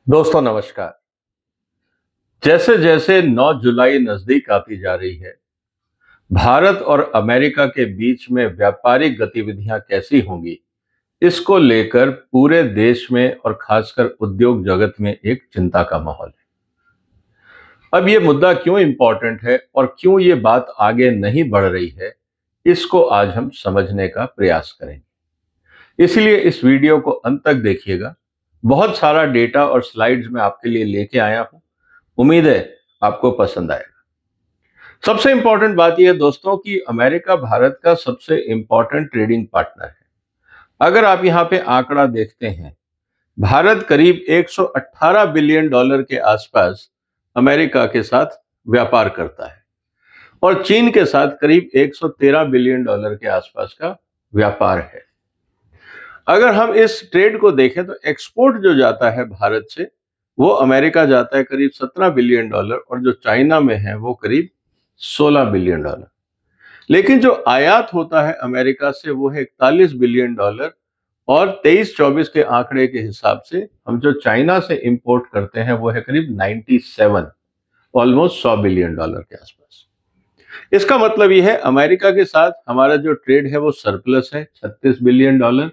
दोस्तों नमस्कार। जैसे जैसे 9 जुलाई नजदीक आती जा रही है, भारत और अमेरिका के बीच में व्यापारिक गतिविधियां कैसी होंगी, इसको लेकर पूरे देश में और खासकर उद्योग जगत में एक चिंता का माहौल है। अब ये मुद्दा क्यों इम्पोर्टेंट है और क्यों ये बात आगे नहीं बढ़ रही है, इसको आज हम समझने का प्रयास करेंगे। इसलिए इस वीडियो को अंत तक देखिएगा। बहुत सारा डेटा और स्लाइड्स मैं आपके लिए लेके आया हूं। उम्मीद है आपको पसंद आएगा। सबसे इंपॉर्टेंट बात यह है दोस्तों कि अमेरिका भारत का सबसे इंपॉर्टेंट ट्रेडिंग पार्टनर है। अगर आप यहां पे आंकड़ा देखते हैं, भारत करीब 118 बिलियन डॉलर के आसपास अमेरिका के साथ व्यापार करता है और चीन के साथ करीब 113 बिलियन डॉलर के आसपास का व्यापार है। अगर हम इस ट्रेड को देखें तो एक्सपोर्ट जो जाता है भारत से, वो अमेरिका जाता है करीब 17 बिलियन डॉलर और जो चाइना में है वो करीब 16 बिलियन डॉलर। लेकिन जो आयात होता है अमेरिका से वो है 41 बिलियन डॉलर और 23-24 के आंकड़े के हिसाब से हम जो चाइना से इंपोर्ट करते हैं वो है करीब 97, ऑलमोस्ट 100 बिलियन डॉलर के आसपास। इसका मतलब ये है अमेरिका के साथ हमारा जो ट्रेड है वो सरप्लस है 36 बिलियन डॉलर।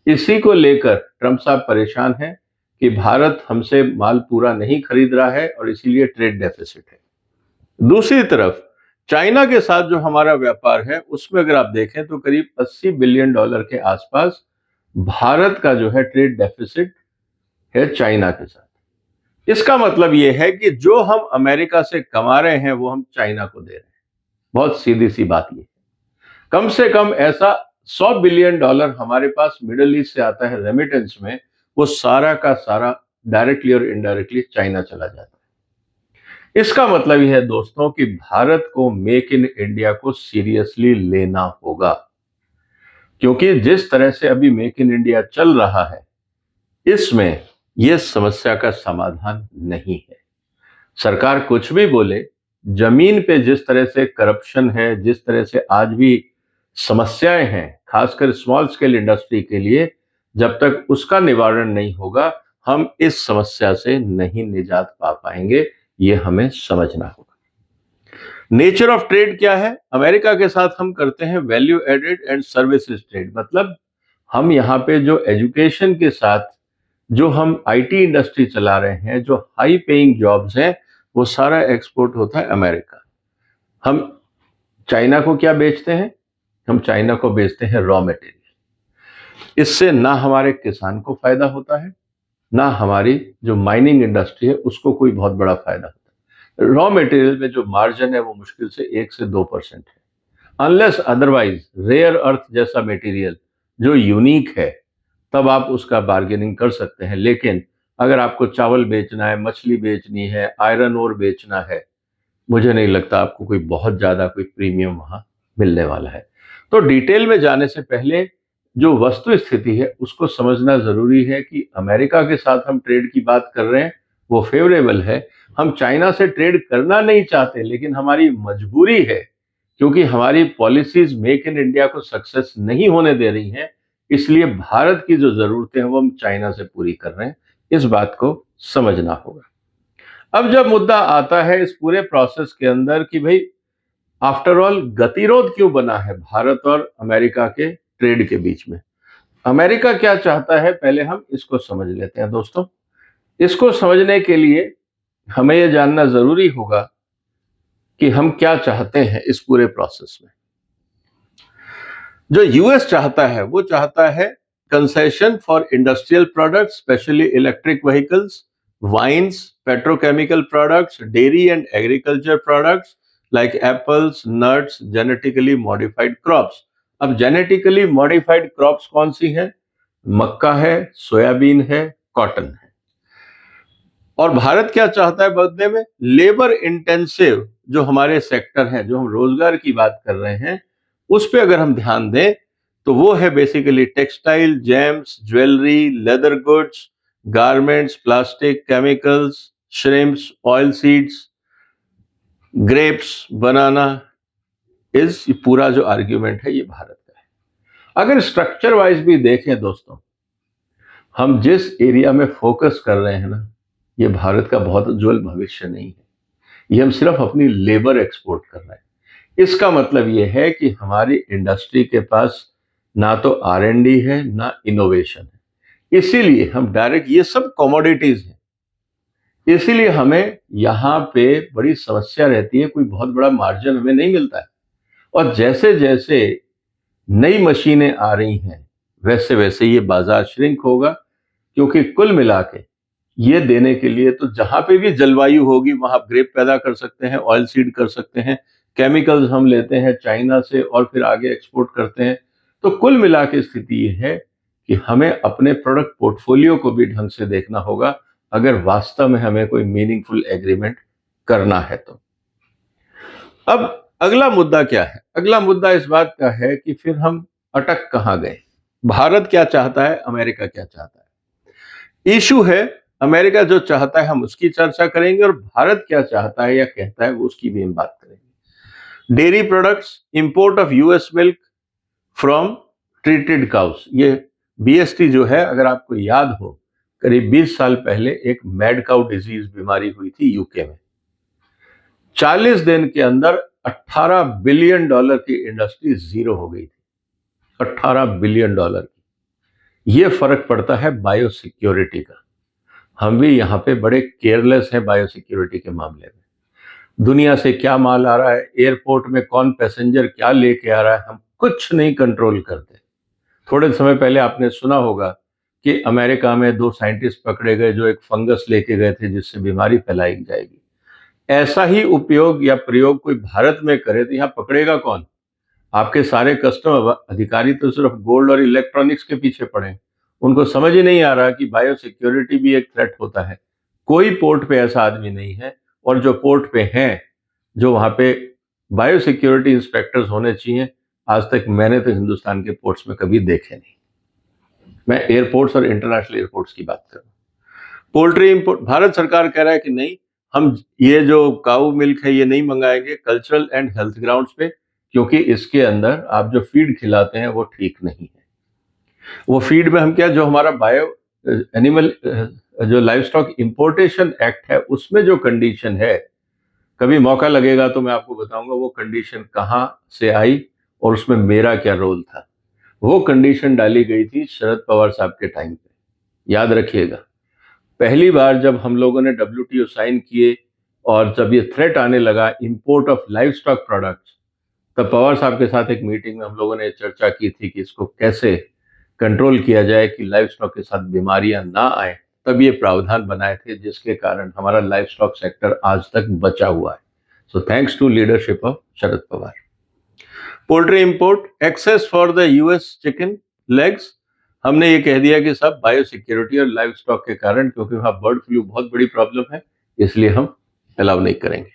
इसी को लेकर ट्रंप साहब परेशान हैं कि भारत हमसे माल पूरा नहीं खरीद रहा है और इसीलिए ट्रेड डेफिसिट है। दूसरी तरफ चाइना के साथ जो हमारा व्यापार है उसमें अगर आप देखें तो करीब 80 बिलियन डॉलर के आसपास भारत का जो है ट्रेड डेफिसिट है चाइना के साथ। इसका मतलब यह है कि जो हम अमेरिका से कमा रहे हैं वो हम चाइना को दे रहे हैं। बहुत सीधी सी बात ये। कम से कम ऐसा 100 बिलियन डॉलर हमारे पास मिडिल ईस्ट से आता है रेमिटेंस में, वो सारा का सारा डायरेक्टली और इनडायरेक्टली चाइना चला जाता है। इसका मतलब यह है दोस्तों कि भारत को मेक इन इंडिया को सीरियसली लेना होगा, क्योंकि जिस तरह से अभी मेक इन इंडिया चल रहा है इसमें यह समस्या का समाधान नहीं है। सरकार कुछ भी बोले, जमीन पे जिस तरह से करप्शन है, जिस तरह से आज भी समस्याएं हैं खासकर स्मॉल स्केल इंडस्ट्री के लिए, जब तक उसका निवारण नहीं होगा हम इस समस्या से नहीं निजात पा पाएंगे। ये हमें समझना होगा। नेचर ऑफ ट्रेड क्या है? अमेरिका के साथ हम करते हैं value added and services trade. मतलब हम यहाँ पे जो एजुकेशन के साथ जो हम आईटी इंडस्ट्री चला रहे हैं, जो हाई पेइंग जॉब्स हैं, वो सारा एक्सपोर्ट होता है अमेरिका। हम चाइना को क्या बेचते हैं? हम चाइना को बेचते हैं रॉ मटेरियल। इससे ना हमारे किसान को फायदा होता है, ना हमारी जो माइनिंग इंडस्ट्री है उसको कोई बहुत बड़ा फायदा होता है। रॉ मटेरियल में जो मार्जिन है वो मुश्किल से 1 से 2% है। अनलेस अदरवाइज रेयर अर्थ जैसा मटेरियल जो यूनिक है तब आप उसका बार्गेनिंग कर सकते हैं। लेकिन अगर आपको चावल बेचना है, मछली बेचनी है, आयरन ओर बेचना है, मुझे नहीं लगता आपको कोई बहुत ज्यादा कोई प्रीमियम वहां मिलने वाला है। तो डिटेल में जाने से पहले जो वस्तु स्थिति है उसको समझना जरूरी है कि अमेरिका के साथ हम ट्रेड की बात कर रहे हैं वो फेवरेबल है। हम चाइना से ट्रेड करना नहीं चाहते, लेकिन हमारी मजबूरी है, क्योंकि हमारी पॉलिसीज मेक इन इंडिया को सक्सेस नहीं होने दे रही हैं। इसलिए भारत की जो जरूरतें हैं वो हम चाइना से पूरी कर रहे हैं। इस बात को समझना होगा। अब जब मुद्दा आता है इस पूरे प्रोसेस के अंदर कि भाई आफ्टर ऑल गतिरोध क्यों बना है भारत और अमेरिका के ट्रेड के बीच में, अमेरिका क्या चाहता है, पहले हम इसको समझ लेते हैं दोस्तों। इसको समझने के लिए हमें यह जानना जरूरी होगा कि हम क्या चाहते हैं इस पूरे प्रोसेस में। जो यूएस चाहता है वो चाहता है concession for industrial products, specially electric vehicles, wines, petrochemical products, dairy and agriculture products like apples, nuts, genetically modified crops. अब जेनेटिकली मॉडिफाइड क्रॉप्स कौन सी हैं? मक्का है, सोयाबीन है, कॉटन है। और भारत क्या चाहता है बदले में? लेबर इंटेंसिव जो हमारे सेक्टर हैं, जो हम रोजगार की बात कर रहे हैं, उस पे अगर हम ध्यान दें तो वो है basically textile, gems, jewellery, leather goods, garments, plastic, chemicals, shrimps, oil seeds, grapes, banana. इस पूरा जो आर्ग्यूमेंट है ये भारत का है। अगर स्ट्रक्चर वाइज भी देखें दोस्तों, हम जिस एरिया में फोकस कर रहे हैं ना, ये भारत का बहुत उज्जवल भविष्य नहीं है। ये हम सिर्फ अपनी लेबर एक्सपोर्ट कर रहे हैं। इसका मतलब ये है कि हमारी इंडस्ट्री के पास ना तो R&D है, ना इनोवेशन है। इसीलिए हम डायरेक्ट, ये सब कमोडिटीज हैं, इसीलिए हमें यहाँ पे बड़ी समस्या रहती है, कोई बहुत बड़ा मार्जिन हमें नहीं मिलता है। और जैसे जैसे नई मशीनें आ रही हैं, वैसे वैसे ये बाजार श्रिंक होगा, क्योंकि कुल मिला के ये देने के लिए तो जहां पे भी जलवायु होगी वहां ग्रेप पैदा कर सकते हैं, ऑयल सीड कर सकते हैं, केमिकल्स हम लेते हैं चाइना से और फिर आगे एक्सपोर्ट करते हैं। तो कुल मिला के स्थिति ये है कि हमें अपने प्रोडक्ट पोर्टफोलियो को भी ढंग से देखना होगा, अगर वास्तव में हमें कोई मीनिंगफुल एग्रीमेंट करना है तो। अब अगला मुद्दा क्या है? अगला मुद्दा इस बात का है कि फिर हम अटक कहां गए। भारत क्या चाहता है, अमेरिका क्या चाहता है? इशू है, अमेरिका जो चाहता है हम उसकी चर्चा करेंगे, और भारत क्या चाहता है या कहता है वो उसकी भी हम बात करेंगे। Dairy products, import of US milk from treated cows, ये बीएसटी जो है, अगर आपको याद हो, करीब 20 साल पहले एक मैड काउ डिजीज बीमारी हुई थी यूके में। 40 दिन के अंदर $18 बिलियन की इंडस्ट्री जीरो हो गई थी। $18 बिलियन की। ये फर्क पड़ता है बायोसिक्योरिटी का। हम भी यहाँ पे बड़े केयरलेस हैं बायोसिक्योरिटी के मामले में। दुनिया से क्या माल आ रहा है, एयरपोर्ट में कौन पैसेंजर क्या लेके आ रहा है, हम कुछ नहीं कंट्रोल करते। थोड़े समय पहले आपने सुना होगा कि अमेरिका में 2 साइंटिस्ट पकड़े गए जो एक फंगस लेके गए थे जिससे बीमारी फैलाई जाएगी। ऐसा ही उपयोग या प्रयोग कोई भारत में करे तो यहाँ पकड़ेगा कौन? आपके सारे कस्टम अधिकारी तो सिर्फ गोल्ड और इलेक्ट्रॉनिक्स के पीछे पड़े। उनको समझ ही नहीं आ रहा कि बायो सिक्योरिटी भी एक थ्रेट होता है। कोई पोर्ट पे ऐसा आदमी नहीं है, और जो पोर्ट पे हैं, जो वहां पे बायो सिक्योरिटी इंस्पेक्टर्स होने चाहिए, आज तक मैंने तो हिंदुस्तान के पोर्ट्स में कभी देखे नहीं। मैं एयरपोर्ट्स और इंटरनेशनल एयरपोर्ट्स की बात कर रहा हूँ। पोल्ट्री इंपोर्ट, भारत सरकार कह रहा है कि नहीं, हम ये जो काऊ मिल्क है ये नहीं मंगाएंगे कल्चरल एंड हेल्थ ग्राउंड्स पे, क्योंकि इसके अंदर आप जो फीड खिलाते हैं वो ठीक नहीं है। वो फीड में हम क्या, जो हमारा बायो एनिमल जो लाइव स्टॉक इंपोर्टेशन एक्ट है उसमें जो कंडीशन है, कभी मौका लगेगा तो मैं आपको बताऊंगा वो कंडीशन कहां से आई और उसमें मेरा क्या रोल था। वो कंडीशन डाली गई थी शरद पवार साहब के टाइम पे, याद रखिएगा। पहली बार जब हम लोगों ने WTO साइन किए और जब ये थ्रेट आने लगा import of live stock products, तब पवार साहब के साथ एक मीटिंग में हम लोगों ने चर्चा की थी कि इसको कैसे कंट्रोल किया जाए कि लाइव स्टॉक के साथ बीमारियां ना आए। तब ये प्रावधान बनाए थे जिसके कारण हमारा लाइव स्टॉक सेक्टर आज तक बचा हुआ है। So thanks to leadership of Sharad Pawar. Poultry import, access for the US chicken legs, हमने ये कह दिया कि सब बायो सिक्योरिटी और लाइव स्टॉक के कारण, क्योंकि वहां बर्ड फ्लू बहुत बड़ी प्रॉब्लम है, इसलिए हम अलाउ नहीं करेंगे।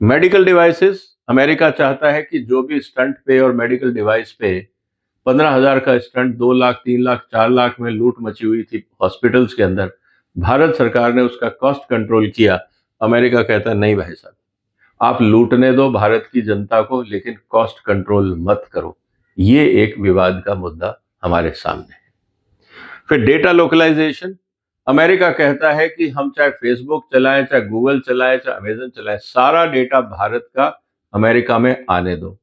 मेडिकल डिवाइसेस, अमेरिका चाहता है कि जो भी स्टंट पे और मेडिकल डिवाइस पे 15,000 का स्टंट 2 लाख 3 लाख 4 लाख में लूट मची हुई थी हॉस्पिटल्स के अंदर, भारत सरकार ने उसका कॉस्ट कंट्रोल किया। अमेरिका कहता है नहीं भाई साहब, आप लूटने दो भारत की जनता को, लेकिन कॉस्ट कंट्रोल मत करो। ये एक विवाद का मुद्दा हमारे सामने है। फिर डेटा लोकलाइजेशन, अमेरिका कहता है कि हम चाहे फेसबुक चलाएं, चाहे गूगल चलाएं, चाहे अमेजन चलाएं, सारा डेटा भारत का अमेरिका में आने दो।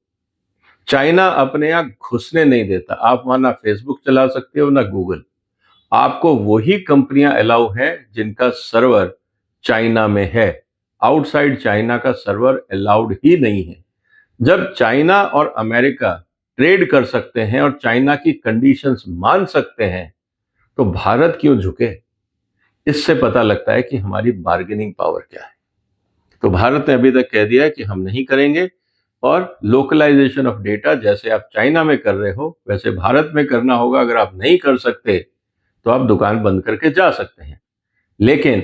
चाइना अपने यहाँ घुसने नहीं देता। आप वहां ना फेसबुक चला सकते हो ना गूगल। आपको वही कंपनियां अलाउ है जिनका सर्वर चाइना में है। आउटसाइड चाइना का सर्वर अलाउड ही नहीं है। जब चाइना और अमेरिका ट्रेड कर सकते हैं और चाइना की कंडीशंस मान सकते हैं, तो भारत क्यों झुके? इससे पता लगता है कि हमारी बार्गेनिंग पावर क्या है। तो भारत ने अभी तक कह दिया है कि हम नहीं करेंगे, और लोकलाइजेशन ऑफ डेटा जैसे आप चाइना में कर रहे हो वैसे भारत में करना होगा। अगर आप नहीं कर सकते तो आप दुकान बंद करके जा सकते हैं। लेकिन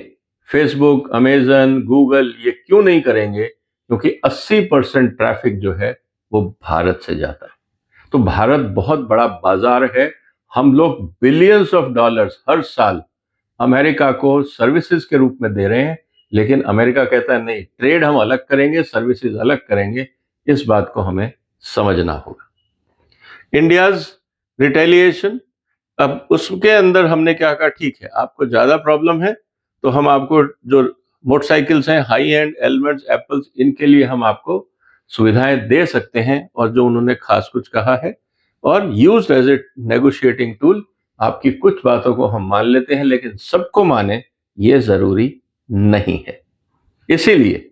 फेसबुक, अमेजन, गूगल ये क्यों नहीं करेंगे? क्योंकि 80% ट्रैफिक जो है वो भारत से जाता है। तो भारत बहुत बड़ा बाजार है। हम लोग बिलियंस ऑफ डॉलर्स हर साल अमेरिका को सर्विसेज के रूप में दे रहे हैं, लेकिन अमेरिका कहता है नहीं, ट्रेड हम अलग करेंगे, सर्विसेज अलग करेंगे। इस बात को हमें समझना होगा। इंडियाज रिटेलिएशन, अब उसके अंदर हमने क्या कहा, ठीक है आपको ज्यादा प्रॉब्लम है, तो हम आपको जो मोटरसाइकिल्स हैं, हाई एंड एलिमेंट्स, एप्पल्स, इनके लिए हम आपको सुविधाएं दे सकते हैं, और जो उन्होंने खास कुछ कहा है, और use as a negotiating tool. आपकी कुछ बातों को हम मान लेते हैं, लेकिन सबको माने ये जरूरी नहीं है। इसीलिए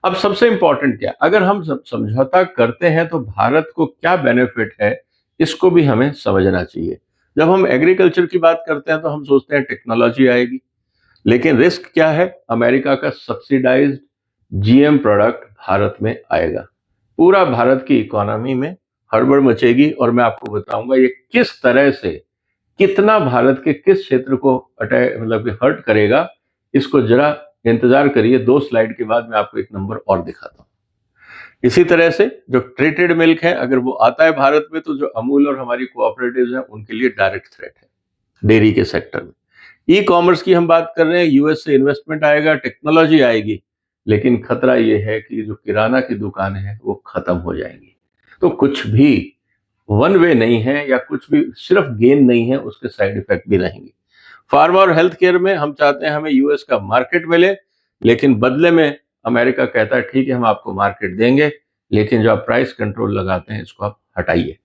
अब सबसे इंपॉर्टेंट क्या, अगर हम समझौता करते हैं तो भारत को क्या बेनिफिट है, इसको भी हमें समझना चाहिए। जब हम एग्रीकल्चर की बात करते हैं तो हम सोचते हैं टेक्नोलॉजी आएगी, लेकिन रिस्क क्या है, अमेरिका का सब्सिडाइज्ड जीएम प्रोडक्ट भारत में आएगा। पूरा भारत की इकोनॉमी में हड़बड़ मचेगी, और मैं आपको बताऊंगा ये किस तरह से, कितना भारत के किस क्षेत्र को अटैक, मतलब कि हर्ट करेगा। इसको जरा इंतजार करिए, 2 स्लाइड के बाद मैं आपको एक नंबर और दिखाता हूं। इसी तरह से जो ट्रीटेड मिल्क है, अगर वो आता है भारत में, तो जो अमूल और हमारी कोऑपरेटिव्स हैं उनके लिए डायरेक्ट थ्रेट है डेयरी के सेक्टर में। ई कॉमर्स की हम बात कर रहे हैं, यूएस से इन्वेस्टमेंट आएगा, टेक्नोलॉजी आएगी, लेकिन खतरा ये है कि जो किराना की दुकानें हैं वो खत्म हो जाएंगी। तो कुछ भी वन वे नहीं है, या कुछ भी सिर्फ गेन नहीं है, उसके साइड इफेक्ट भी रहेंगे। फार्मा और हेल्थ केयर में हम चाहते हैं हमें यूएस का मार्केट मिले, लेकिन बदले में अमेरिका कहता है ठीक है हम आपको मार्केट देंगे, लेकिन जो आप प्राइस कंट्रोल लगाते हैं इसको आप हटाइए।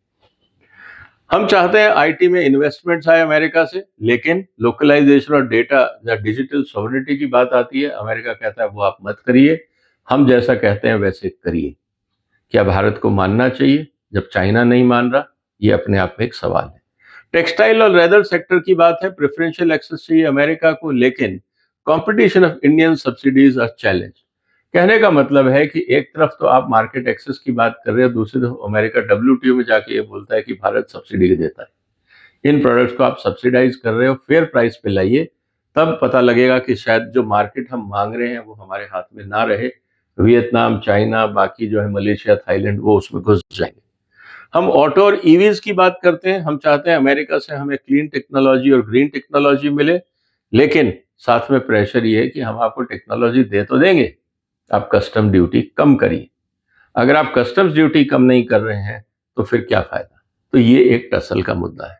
हम चाहते हैं आईटी में इन्वेस्टमेंट्स आए अमेरिका से, लेकिन लोकलाइजेशन और डेटा या डिजिटल सॉवरेनिटी की बात आती है, अमेरिका कहता है वो आप मत करिए, हम जैसा कहते हैं वैसे करिए। क्या भारत को मानना चाहिए जब चाइना नहीं मान रहा? ये अपने आप में एक सवाल है। टेक्सटाइल और लेदर सेक्टर की बात है, प्रेफरेंशियल एक्सेस चाहिए अमेरिका को, लेकिन competition of Indian subsidies are challenge. कहने का मतलब है कि एक तरफ तो आप मार्केट एक्सेस की बात कर रहे हो, दूसरी तरफ अमेरिका डब्ल्यूटीओ में जाके ये बोलता है कि भारत सब्सिडी देता है। इन प्रोडक्ट्स को आप सब्सिडाइज कर रहे हो, फेयर प्राइस पे लाइए, तब पता लगेगा कि शायद जो मार्केट हम मांग रहे हैं वो हमारे हाथ में ना रहे। वियतनाम, चाइना, बाकी जो है मलेशिया, थाईलैंड, वो उसमें घुस जाएंगे। हम ऑटो और ईवीज की बात करते हैं, हम चाहते हैं अमेरिका से हमें क्लीन टेक्नोलॉजी और ग्रीन टेक्नोलॉजी मिले, लेकिन साथ में प्रेशर ये है कि हम आपको टेक्नोलॉजी दे तो देंगे, आप कस्टम ड्यूटी कम करिए। अगर आप कस्टम्स ड्यूटी कम नहीं कर रहे हैं तो फिर क्या फायदा? तो ये एक टसल का मुद्दा है।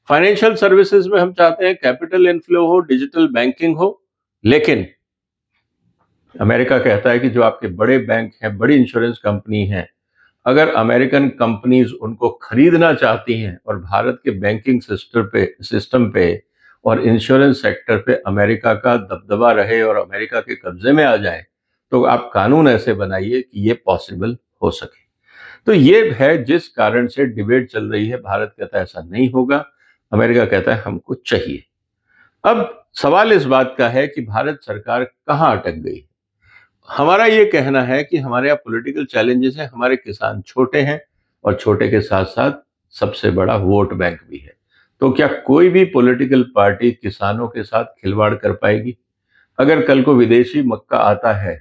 फाइनेंशियल सर्विसेज में हम चाहते हैं कैपिटल इनफ्लो हो, डिजिटल बैंकिंग हो, लेकिन अमेरिका कहता है कि जो आपके बड़े बैंक हैं, बड़ी इंश्योरेंस कंपनी हैं, अगर अमेरिकन कंपनीज उनको खरीदना चाहती हैं और भारत के बैंकिंग सिस्टम पे और इंश्योरेंस सेक्टर पे अमेरिका का दबदबा रहे और अमेरिका के कब्जे में आ जाए, तो आप कानून ऐसे बनाइए कि ये पॉसिबल हो सके। तो ये है जिस कारण से डिबेट चल रही है। भारत कहता है ऐसा नहीं होगा, अमेरिका कहता है हमको चाहिए। अब सवाल इस बात का है कि भारत सरकार कहाँ अटक गई। हमारा ये कहना है कि हमारे यहाँ पॉलिटिकल चैलेंजेस हैं, हमारे किसान छोटे हैं, और छोटे के साथ साथ सबसे बड़ा वोट बैंक भी है। तो क्या कोई भी पॉलिटिकल पार्टी किसानों के साथ खिलवाड़ कर पाएगी? अगर कल को विदेशी मक्का आता है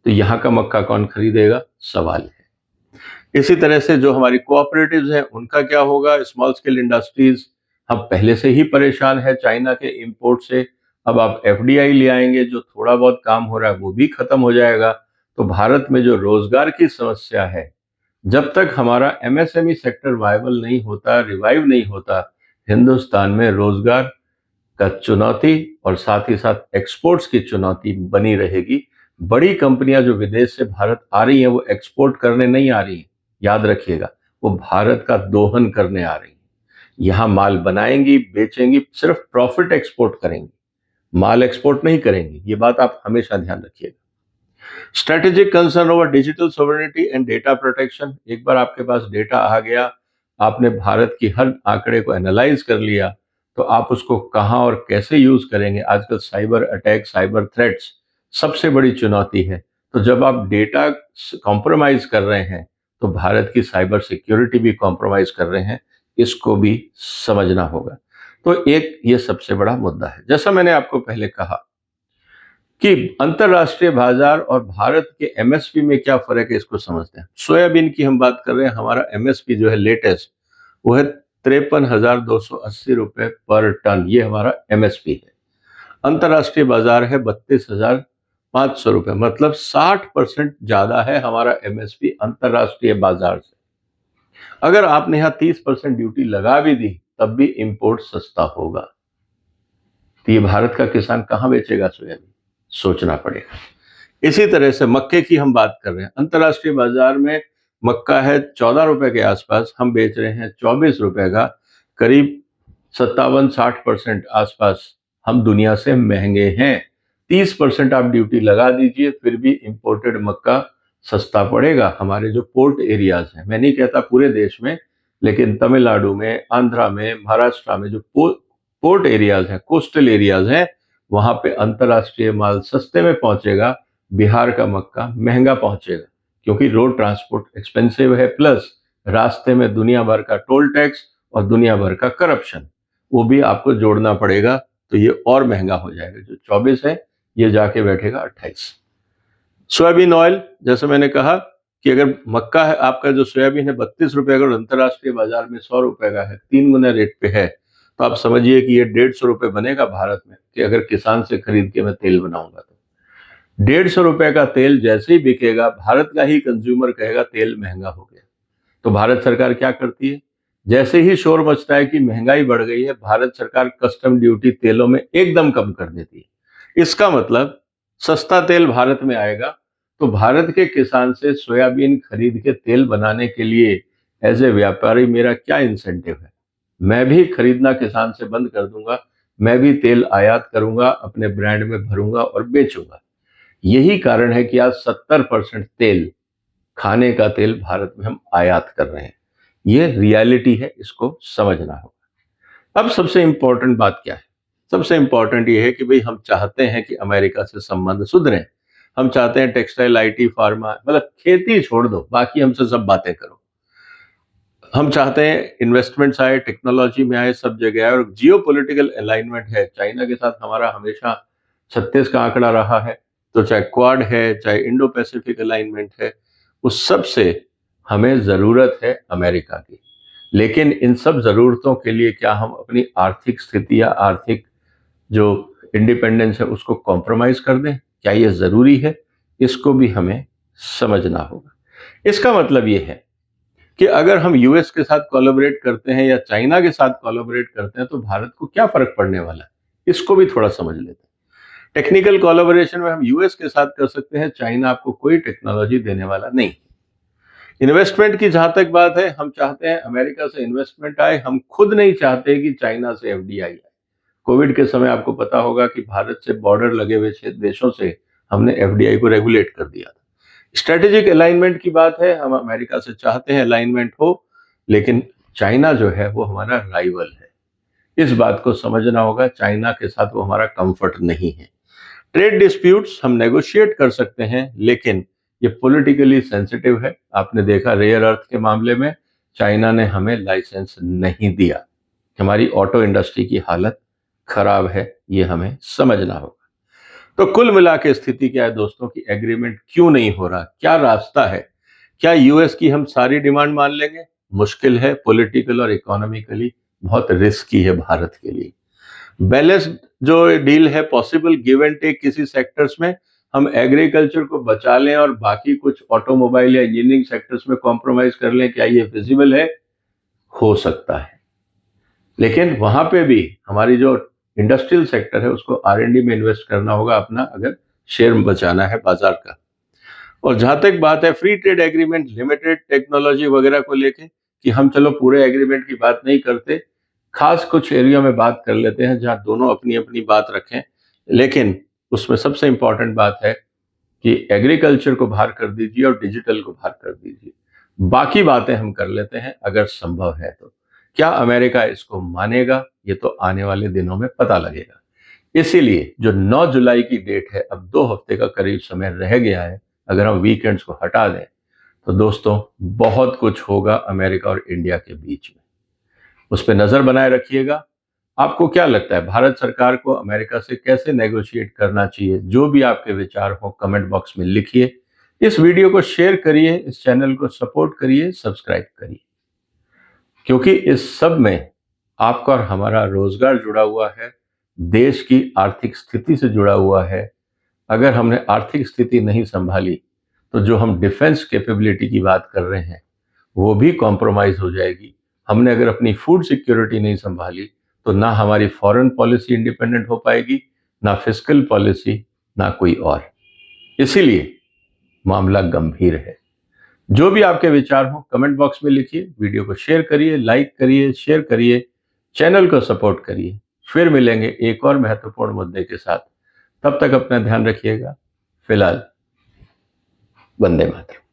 तो यहाँ का मक्का कौन खरीदेगा? सवाल है। इसी तरह से जो हमारी कोऑपरेटिव्स हैं उनका क्या होगा? स्मॉल स्केल इंडस्ट्रीज, हम पहले से ही परेशान है चाइना के इंपोर्ट से, अब आप एफडीआई ले आएंगे, जो थोड़ा बहुत काम हो रहा है वो भी खत्म हो जाएगा। तो भारत में जो रोजगार की समस्या है, जब तक हमारा एमएसएमई सेक्टर वायबल नहीं होता, रिवाइव नहीं होता, हिंदुस्तान में रोजगार का चुनौती और साथ ही साथ एक्सपोर्ट्स की चुनौती बनी रहेगी। बड़ी कंपनियां जो विदेश से भारत आ रही हैं वो एक्सपोर्ट करने नहीं आ रही हैं, याद रखिएगा, वो भारत का दोहन करने आ रही हैं। यहाँ माल बनाएंगी, बेचेंगी, सिर्फ प्रॉफिट एक्सपोर्ट करेंगी, माल एक्सपोर्ट नहीं करेंगी। ये बात आप हमेशा ध्यान रखिएगा। Strategic concern over digital sovereignty and data protection, एक बार आपके पास डेटा आ गया, आपने भारत की हर आंकड़े को एनालाइज कर लिया, तो आप उसको कहां और कैसे यूज करेंगे? आजकल साइबर अटैक, साइबर थ्रेट्स सबसे बड़ी चुनौती है। तो जब आप डेटा कॉम्प्रोमाइज कर रहे हैं तो भारत की साइबर सिक्योरिटी भी कॉम्प्रोमाइज कर रहे हैं, इसको भी समझना होगा। तो एक ये सबसे बड़ा मुद्दा है। जैसा मैंने आपको पहले कहा कि अंतरराष्ट्रीय बाजार और भारत के एमएसपी में क्या फर्क है, इसको समझते हैं। सोयाबीन की हम बात कर रहे हैं, हमारा एमएसपी जो है लेटेस्ट, वो है 53,280 रुपए पर टन, ये हमारा एमएसपी है। अंतरराष्ट्रीय बाजार है 32,500 रुपए, मतलब 60% ज्यादा है हमारा एमएसपी अंतरराष्ट्रीय बाजार से। अगर आपने यहाँ 30% ड्यूटी लगा भी दी तब भी इंपोर्ट सस्ता होगा। तो ये भारत का किसान कहाँ बेचेगा सोयाबीन, सोचना पड़ेगा। इसी तरह से मक्के की हम बात कर रहे हैं, अंतर्राष्ट्रीय बाजार में मक्का है 14 रुपए के आसपास, हम बेच रहे हैं 24 रुपए का, करीब 57-60% आसपास हम दुनिया से महंगे हैं। 30% आप ड्यूटी लगा दीजिए, फिर भी इंपोर्टेड मक्का सस्ता पड़ेगा। हमारे जो पोर्ट एरियाज हैं, मैं नहीं कहता पूरे देश में, लेकिन तमिलनाडु में, आंध्रा में, महाराष्ट्र में जो पोर्ट एरियाज हैं, कोस्टल एरियाज हैं, वहां पे अंतर्राष्ट्रीय माल सस्ते में पहुंचेगा, बिहार का मक्का महंगा पहुंचेगा, क्योंकि रोड ट्रांसपोर्ट एक्सपेंसिव है, प्लस रास्ते में दुनिया भर का टोल टैक्स और दुनिया भर का करप्शन, वो भी आपको जोड़ना पड़ेगा, तो ये और महंगा हो जाएगा। जो 24 है ये जाके बैठेगा 28। सोयाबीन ऑयल, जैसे मैंने कहा कि अगर मक्का है आपका, जो सोयाबीन है 32 रुपए, अगर अंतर्राष्ट्रीय बाजार में 100 रुपए का है, 3 गुना रेट पे है, तो आप समझिए कि ये 150 रुपए बनेगा भारत में, कि अगर किसान से खरीद के मैं तेल बनाऊंगा तो 150 रुपए का तेल जैसे ही बिकेगा, भारत का ही कंज्यूमर कहेगा तेल महंगा हो गया। तो भारत सरकार क्या करती है, जैसे ही शोर मचता है कि महंगाई बढ़ गई है, भारत सरकार कस्टम ड्यूटी तेलों में एकदम कम कर देती है। इसका मतलब सस्ता तेल भारत में आएगा, तो भारत के किसान से सोयाबीन खरीद के तेल बनाने के लिए एज ए व्यापारी मेरा क्या इंसेंटिव है? मैं भी खरीदना किसान से बंद कर दूंगा, मैं भी तेल आयात करूंगा, अपने ब्रांड में भरूंगा और बेचूंगा। यही कारण है कि आज 70% तेल, खाने का तेल भारत में हम आयात कर रहे हैं। ये रियलिटी है, इसको समझना होगा। अब सबसे इंपॉर्टेंट बात क्या है? सबसे इंपॉर्टेंट ये है कि भाई हम चाहते हैं कि अमेरिका से संबंध सुधरें। हम चाहते हैं टेक्सटाइल, आईटी, फार्मा, मतलब खेती छोड़ दो, बाकी हमसे सब बातें करो। हम चाहते हैं इन्वेस्टमेंट्स आए, टेक्नोलॉजी में आए, सब जगह आए, और जियो पोलिटिकल अलाइनमेंट है चाइना के साथ हमारा हमेशा 36 का आंकड़ा रहा है। तो चाहे क्वाड है, चाहे इंडो पैसिफिक अलाइनमेंट है, उस सब से हमें जरूरत है अमेरिका की। लेकिन इन सब जरूरतों के लिए क्या हम अपनी आर्थिक स्थिति या आर्थिक जो इंडिपेंडेंस है उसको कॉम्प्रोमाइज कर दें? क्या ये जरूरी है? इसको भी हमें समझना होगा। इसका मतलब ये है कि अगर हम यूएस के साथ कोलैबोरेट करते हैं या चाइना के साथ कोलैबोरेट करते हैं, तो भारत को क्या फर्क पड़ने वाला है, इसको भी थोड़ा समझ लेते हैं। टेक्निकल कोलैबोरेशन में हम यूएस के साथ कर सकते हैं, चाइना आपको कोई टेक्नोलॉजी देने वाला नहीं। इन्वेस्टमेंट की जहां तक बात है, हम चाहते हैं अमेरिका से इन्वेस्टमेंट आए, हम खुद नहीं चाहते कि चाइना से एफडीआई आए। कोविड के समय आपको पता होगा कि भारत से बॉर्डर लगे हुए देशों से हमने एफडीआई को रेगुलेट कर दिया था। स्ट्रेटेजिक अलाइनमेंट की बात है, हम अमेरिका से चाहते हैं अलाइनमेंट हो, लेकिन चाइना जो है वो हमारा राइवल है। इस बात को समझना होगा, चाइना के साथ वो हमारा कंफर्ट नहीं है। ट्रेड डिस्प्यूट्स हम नेगोशिएट कर सकते हैं, लेकिन ये पॉलिटिकली सेंसिटिव है। आपने देखा रेयर अर्थ के मामले में चाइना ने हमें लाइसेंस नहीं दिया। हमारी ऑटो इंडस्ट्री की हालत खराब है, ये हमें समझना होगा। तो कुल मिला के स्थिति क्या है दोस्तों, की एग्रीमेंट क्यों नहीं हो रहा? क्या रास्ता है? क्या यूएस की हम सारी डिमांड मान लेंगे? मुश्किल है, पॉलिटिकल और इकोनॉमिकली बहुत रिस्की है भारत के लिए। बैलेंस्ड जो डील है, पॉसिबल गिव एंड टेक किसी सेक्टर्स में, हम एग्रीकल्चर को बचा लें और बाकी कुछ ऑटोमोबाइल या इंजीनियरिंग सेक्टर्स में कॉम्प्रोमाइज कर लें, क्या ये फिजिबल है? हो सकता है, लेकिन वहां पे भी हमारी जो इंडस्ट्रियल सेक्टर है उसको आर&डी में इन्वेस्ट करना होगा अपना, अगर शेयर बचाना है बाजार का। और जहां तक बात है free trade agreement, limited technology वगैरह को लेके, कि हम चलो पूरे एग्रीमेंट की बात नहीं करते, खास कुछ एरिया में बात कर लेते हैं जहां दोनों अपनी अपनी बात रखें। लेकिन उसमें सबसे इंपॉर्टेंट बात है कि एग्रीकल्चर को बाहर कर दीजिए और डिजिटल को बाहर कर दीजिए। बाकी बातें हम कर लेते हैं अगर संभव है तो। क्या अमेरिका इसको मानेगा? ये तो आने वाले दिनों में पता लगेगा। इसीलिए जो 9 जुलाई की डेट है, अब 2 हफ्ते का करीब समय रह गया है, अगर हम वीकेंड्स को हटा दें तो दोस्तों बहुत कुछ होगा अमेरिका और इंडिया के बीच में। उस पर नजर बनाए रखिएगा। आपको क्या लगता है, भारत सरकार को अमेरिका से कैसे नेगोशिएट करना चाहिए? जो भी आपके विचार हो कमेंट बॉक्स में लिखिए। इस वीडियो को शेयर करिए, इस चैनल को सपोर्ट करिए, सब्सक्राइब करिए, क्योंकि इस सब में आपका और हमारा रोजगार जुड़ा हुआ है, देश की आर्थिक स्थिति से जुड़ा हुआ है। अगर हमने आर्थिक स्थिति नहीं संभाली तो जो हम डिफेंस कैपेबिलिटी की बात कर रहे हैं वो भी कॉम्प्रोमाइज हो जाएगी। हमने अगर अपनी फूड सिक्योरिटी नहीं संभाली तो ना हमारी फॉरेन पॉलिसी इंडिपेंडेंट हो पाएगी, ना फिस्कल पॉलिसी, ना कोई और। इसीलिए मामला गंभीर है। जो भी आपके विचार हो कमेंट बॉक्स में लिखिए, वीडियो को शेयर करिए, लाइक करिए, शेयर करिए, चैनल को सपोर्ट करिए। फिर मिलेंगे एक और महत्वपूर्ण मुद्दे के साथ। तब तक अपना ध्यान रखिएगा। फिलहाल वंदे मातरम।